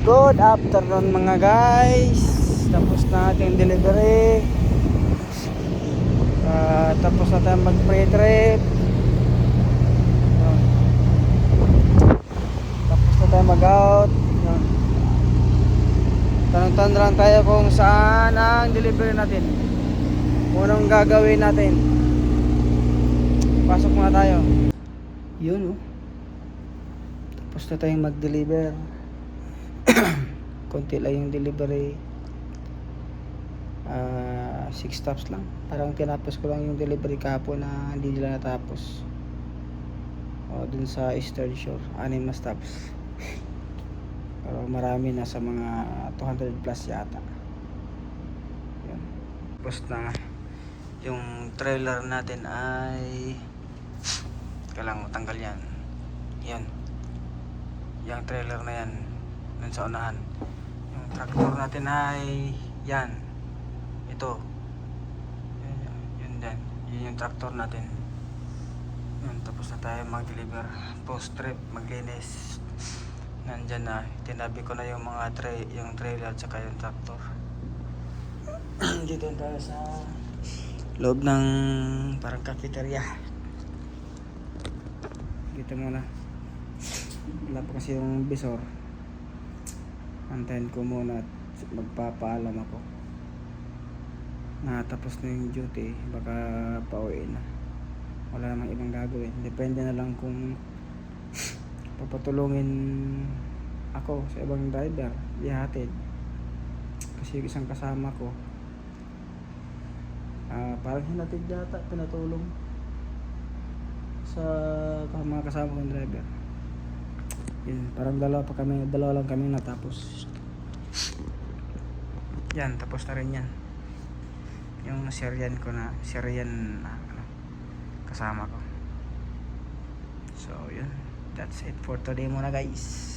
Good afternoon mga guys. Tapos na ating delivery. Tapos na tayo mag pre-trip. Tapos na tayo mag out. Tanong-tanong lang tayo kung saan ang delivery natin. Kung anong gagawin natin. Pasok muna tayo. Yun oh. Tapos na tayong mag-deliver. Konti lang yung delivery. 6 stops lang. Parang tinapos ko lang yung delivery kahapon na hindi nila natapos. Dun sa Eastern Shore 6 na stops. Pero marami na sa mga 200 plus yata. Yan. Tapos na yung trailer natin ay kailangan matanggal yan. Yan. Yung trailer na yan dun sa unahan. Yung tractor natin ay yan. Ito. Yun din. Yun yung tractor natin. Yun, tapos na tayo mag-deliver. Post-trip, maglinis. Nandyan na. Tinabi ko na yung mga yung trailer at saka yung tractor. Dito tayo sa loob ng parang cafeteria. Dito muna. Wala pa kasi yung visor. Antayin ko muna at magpapaalam ako na tapos na yung duty, baka pauwi na. Wala namang ibang gagawin. Depende na lang kung papatulungin ako sa ibang driver, ihatid. Kasi yung isang kasama ko parang hinatid yata, pinatulong sa mga kasama kong driver. Yun, parang dalawa lang kami natapos. Yan, tapos na rin yan. Yung Syrian kasama ko. So, yun. That's it for today muna guys.